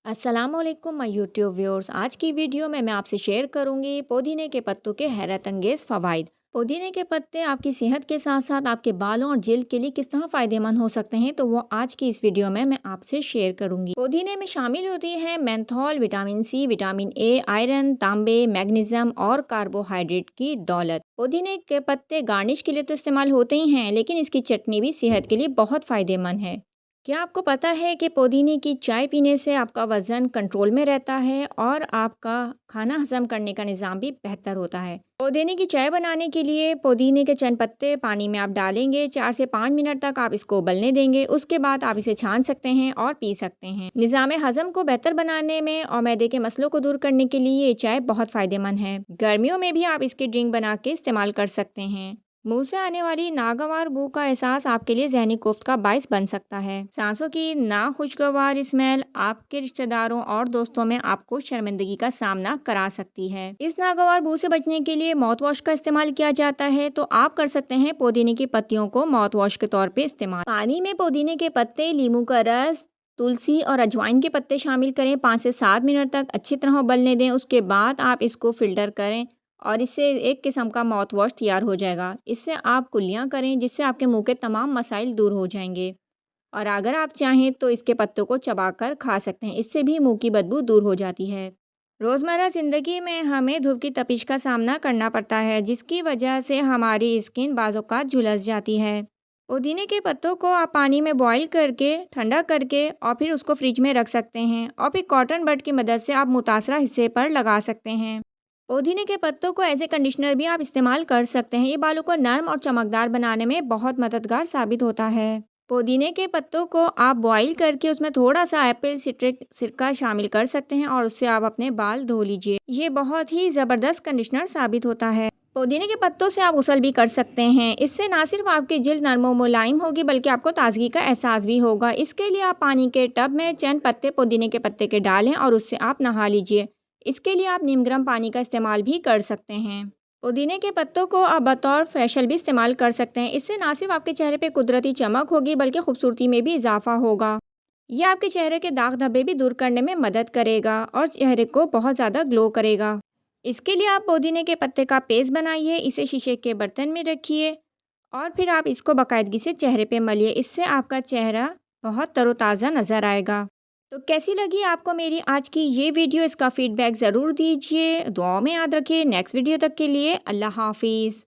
अस्सलामुअलैकुम my YouTube viewers. आज की वीडियो में मैं आपसे शेयर करूंगी पुदीने के पत्तों के हैरत अंगेज़ फ़वाइद। पुदीने के पत्ते आपकी सेहत के साथ साथ आपके बालों और जिल्द के लिए किस तरह फ़ायदेमंद हो सकते हैं, तो वो आज की इस वीडियो में मैं आपसे शेयर करूंगी। पुदीने में शामिल होती है menthol, vitamin C, vitamin A, iron, तांबे, मैग्नीशियम और कार्बोहाइड्रेट की दौलत। पुदीने के पत्ते गार्निश के लिए तो इस्तेमाल होते ही हैं, लेकिन इसकी चटनी भी सेहत के लिए बहुत फ़ायदेमंद है। क्या आपको पता है कि पुदीने की चाय पीने से आपका वज़न कंट्रोल में रहता है और आपका खाना हज़म करने का निज़ाम भी बेहतर होता है। पुदीने की चाय बनाने के लिए पुदीने के चंद पत्ते पानी में आप डालेंगे, 4 से 5 मिनट तक आप इसको उबलने देंगे। उसके बाद आप इसे छान सकते हैं और पी सकते हैं। निज़ाम हज़म को बेहतर बनाने में और मैदे के मसलों को दूर करने के लिए ये चाय बहुत फ़ायदेमंद है। गर्मियों में भी आप इसकी ड्रिंक बना के इस्तेमाल कर सकते हैं। मुंह से आने वाली नागवार बू का एहसास आपके लिए ज़हनी कोफ्त का बायस बन सकता है। सांसों की नाखुशगवार स्मेल आपके रिश्तेदारों और दोस्तों में आपको शर्मिंदगी का सामना करा सकती है। इस नागवार बू से बचने के लिए माउथ वॉश का इस्तेमाल किया जाता है, तो आप कर सकते हैं पुदीने की पत्तियों को माउथ वॉश के तौर पे इस्तेमाल। पानी में पुदीने के पत्ते, नींबू का रस, तुलसी और अजवाइन के पत्ते शामिल करें। 5 से 7 मिनट तक अच्छी तरह उबलने दें। उसके बाद आप इसको फिल्टर करें और इससे एक किस्म का माउथ वॉश तैयार हो जाएगा। इससे आप कुल्लियाँ करें, जिससे आपके मुंह के तमाम मसाइल दूर हो जाएंगे। और अगर आप चाहें तो इसके पत्तों को चबाकर खा सकते हैं, इससे भी मुंह की बदबू दूर हो जाती है। रोज़मर्रा ज़िंदगी में हमें धूप की तपिश का सामना करना पड़ता है, जिसकी वजह से हमारी स्किन बाज़ौक़ात झुलस जाती है। पुदीने के पत्तों को आप पानी में बॉईल करके ठंडा करके और फिर उसको फ्रिज में रख सकते हैं और फिर कॉटन बड की मदद से आप मुतासरा हिस्से पर लगा सकते हैं। पुदीने के पत्तों को एज ए कंडीशनर भी आप इस्तेमाल कर सकते हैं। ये बालों को नर्म और चमकदार बनाने में बहुत मददगार साबित होता है। पुदीने के पत्तों को आप बॉईल करके उसमें थोड़ा सा एप्पल सिट्रिक सिरका शामिल कर सकते हैं और उससे आप अपने बाल धो लीजिए। ये बहुत ही ज़बरदस्त कंडीशनर साबित होता है। पुदीने के पत्तों से आप गुस्ल भी कर सकते हैं। इससे ना सिर्फ आपकी जिल्द नरम और मुलायम होगी, बल्कि आपको ताजगी का एहसास भी होगा। इसके लिए आप पानी के टब में चंद पत्ते पुदीने के पत्ते के डालें और उससे आप नहा लीजिए। इसके लिए आप नीम गर्म पानी का इस्तेमाल भी कर सकते हैं। पुदीने के पत्तों को आप बतौर फेशियल भी इस्तेमाल कर सकते हैं। इससे ना सिर्फ आपके चेहरे पे कुदरती चमक होगी, बल्कि खूबसूरती में भी इजाफा होगा। यह आपके चेहरे के दाग धब्बे भी दूर करने में मदद करेगा और चेहरे को बहुत ज़्यादा ग्लो करेगा। इसके लिए आप पुदीने के पत्ते का पेस्ट बनाइए, इसे शीशे के बर्तन में रखिए और फिर आप इसको बाकायदगी से चेहरे पे मलिए। इससे आपका चेहरा बहुत तरोताज़ा नज़र आएगा। तो कैसी लगी आपको मेरी आज की ये वीडियो? इसका फीडबैक ज़रूर दीजिए। दुआओं में याद रखिए। नेक्स्ट वीडियो तक के लिए अल्लाह हाफिज़।